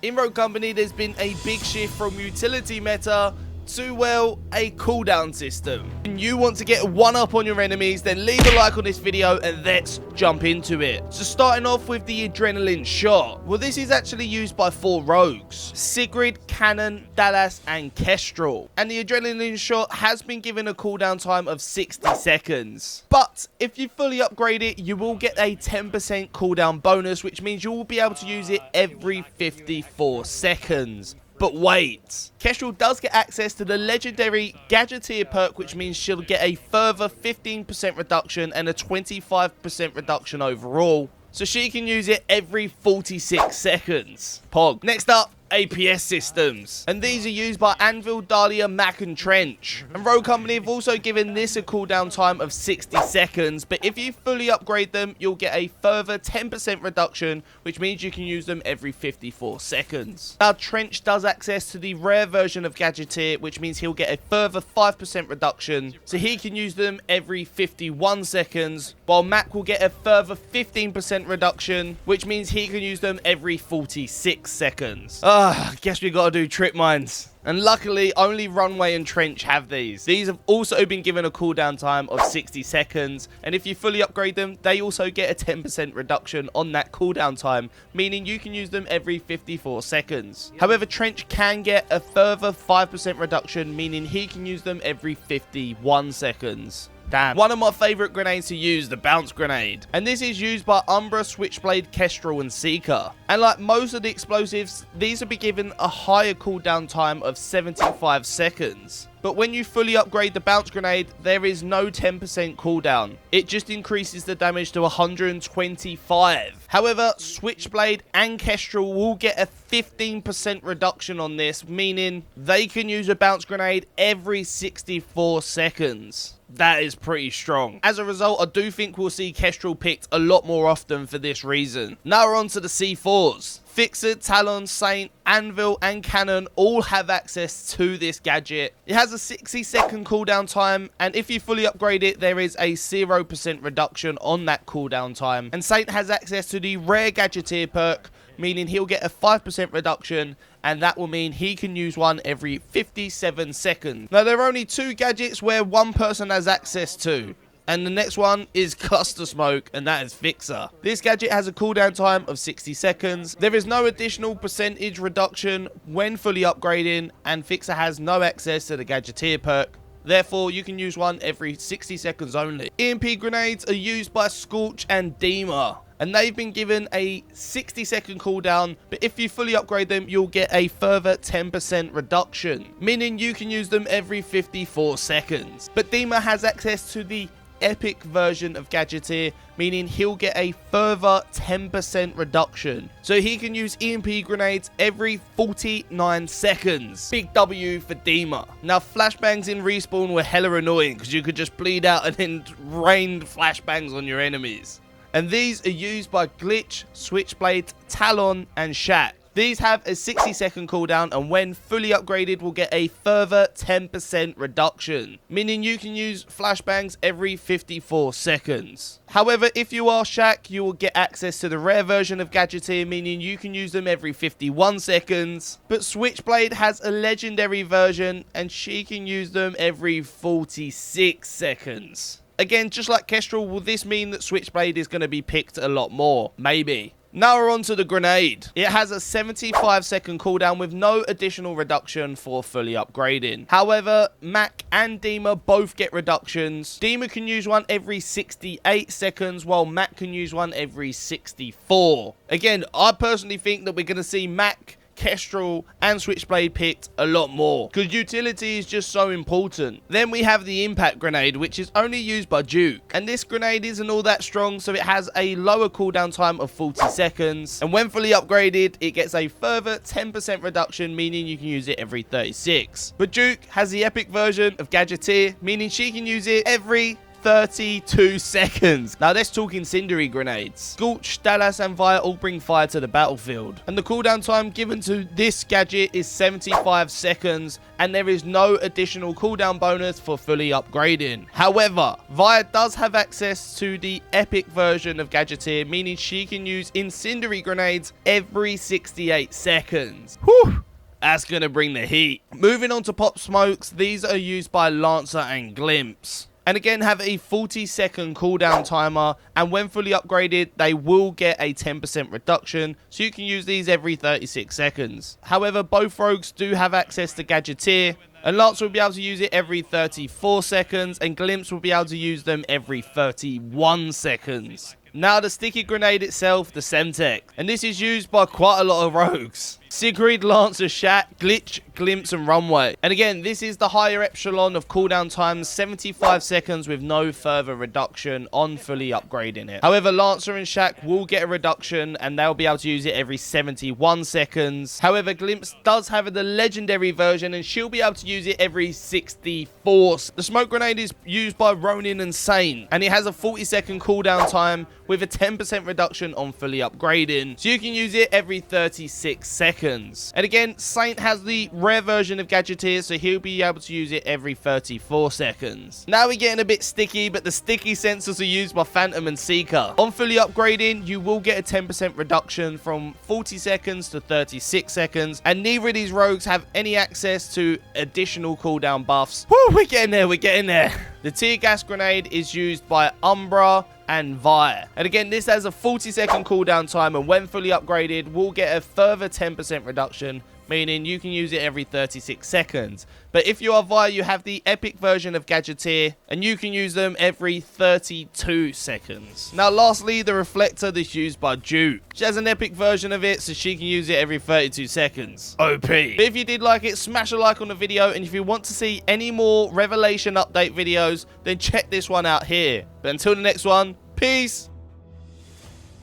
In Rogue Company, there's been a big shift from utility meta to, well, a cooldown system. And you want to get one up on your enemies, then leave a like on this video and let's jump into it. So starting off with the adrenaline shot. Well, this is actually used by 4 rogues: Sigrid, Cannon, Dallas, and Kestrel. And the adrenaline shot has been given a cooldown time of 60 seconds. But if you fully upgrade it, you will get a 10% cooldown bonus, which means you will be able to use it every 54 seconds. But wait, Kestrel does get access to the legendary Gadget perk, which means she'll get a further 15% reduction and a 25% reduction overall. So she can use it every 46 seconds. Pog. Next up, APS systems, and these are used by Anvil, Dahlia, Mac, and Trench. And Rogue Company have also given this a cooldown time of 60 seconds, but if you fully upgrade them, you'll get a further 10% reduction, which means you can use them every 54 seconds. Now, Trench does access to the rare version of Gadget, which means he'll get a further 5% reduction, so he can use them every 51 seconds, while Mac will get a further 15% reduction, which means he can use them every 46 seconds. I guess we gotta do trip mines. And luckily, only Runway and Trench have these. These have also been given a cooldown time of 60 seconds. And if you fully upgrade them, they also get a 10% reduction on that cooldown time, meaning you can use them every 54 seconds. However, Trench can get a further 5% reduction, meaning he can use them every 51 seconds. Damn. One of my favourite grenades to use, the bounce grenade. And this is used by Umbra, Switchblade, Kestrel, and Seeker. And like most of the explosives, these will be given a higher cooldown time of 75 seconds. But when you fully upgrade the bounce grenade, there is no 10% cooldown. It just increases the damage to 125. However, Switchblade and Kestrel will get a 15% reduction on this, meaning they can use a bounce grenade every 64 seconds. That is pretty strong. As a result, I do think we'll see Kestrel picked a lot more often for this reason. Now we're on to the C4s. Fixer, Talon, Saint, Anvil, and Cannon all have access to this gadget. It has a 60-second cooldown time, and if you fully upgrade it, there is a 0% reduction on that cooldown time. And Saint has access to the rare Gadget perk, meaning he'll get a 5% reduction, and that will mean he can use one every 57 seconds. Now, there are only 2 gadgets where one person has access to, and the next one is Custer Smoke, and that is Fixer. This gadget has a cooldown time of 60 seconds. There is no additional percentage reduction when fully upgrading, and Fixer has no access to the Gadget perk. Therefore, you can use one every 60 seconds only. EMP grenades are used by Scorch and Dima, and they've been given a 60-second cooldown, but if you fully upgrade them, you'll get a further 10% reduction, meaning you can use them every 54 seconds. But Dima has access to the epic version of Gadget, meaning he'll get a further 10% reduction. So he can use EMP grenades every 49 seconds. Big W for Dima. Now, flashbangs in Respawn were hella annoying because you could just bleed out and then rain flashbangs on your enemies. And these are used by Glitch, Switchblade, Talon, and Shaq. These have a 60-second cooldown, and when fully upgraded will get a further 10% reduction, meaning you can use flashbangs every 54 seconds. However, if you are Shaq, you will get access to the rare version of Gadget, meaning you can use them every 51 seconds. But Switchblade has a legendary version, and she can use them every 46 seconds. Again, just like Kestrel, will this mean that Switchblade is going to be picked a lot more? Maybe. Now we're on to the grenade. It has a 75-second cooldown with no additional reduction for fully upgrading. However, Mac and Dima both get reductions. Dima can use one every 68 seconds, while Mac can use one every 64. Again, I personally think that we're going to see Mac, Kestrel, and Switchblade picked a lot more, because utility is just so important. Then we have the impact grenade, which is only used by bradUK, and this grenade isn't all that strong, so it has a lower cooldown time of 40 seconds, and when fully upgraded, it gets a further 10% reduction, meaning you can use it every 36. But bradUK has the epic version of Gadget, meaning she can use it every 32 seconds. Now let's talk Incendiary grenades. Scorch, Dallas and Fire all bring fire to the battlefield, and the cooldown time given to this gadget is 75 seconds, and there is no additional cooldown bonus for fully upgrading. However, Fire does have access to the epic version of Gadget here, meaning she can use Incendiary grenades every 68 seconds. Whew! That's going to bring the heat. Moving on to pop smokes, these are used by Lancer and Glimpse, and again have a 40-second cooldown timer, and when fully upgraded they will get a 10% reduction, so you can use these every 36 seconds. However, both rogues do have access to Gadgeteer, and Lancer will be able to use it every 34 seconds, and Glimpse will be able to use them every 31 seconds. Now the sticky grenade itself, the Semtex, and this is used by quite a lot of rogues. Sigrid, Lancer, Shat, Glitch, Glimpse and Runway. And again, this is the higher echelon of cooldown times, 75 seconds with no further reduction on fully upgrading it. However, Lancer and Shaq will get a reduction and they'll be able to use it every 71 seconds. However, Glimpse does have the legendary version and she'll be able to use it every 64. The smoke grenade is used by Ronin and Saint, and it has a 40-second cooldown time with a 10% reduction on fully upgrading, so you can use it every 36 seconds. And again, Saint has the rare version of Gadget here, so he'll be able to use it every 34 seconds. Now we're getting a bit sticky, but the sticky sensors are used by Phantom and Seeker. On fully upgrading, you will get a 10% reduction from 40 seconds to 36 seconds, and neither of these rogues have any access to additional cooldown buffs. Woo, we're getting there, we're getting there. The tear gas grenade is used by Umbra and Vire. And again, this has a 40-second cooldown time, and when fully upgraded, will get a further 10% reduction, meaning you can use it every 36 seconds. But if you are Vire, you have the epic version of Gadgeteer, and you can use them every 32 seconds. Now, lastly, the reflector that's used by bradUK. She has an epic version of it, so she can use it every 32 seconds. OP. But if you did like it, smash a like on the video, and if you want to see any more Revelation update videos, then check this one out here. But until the next one, peace.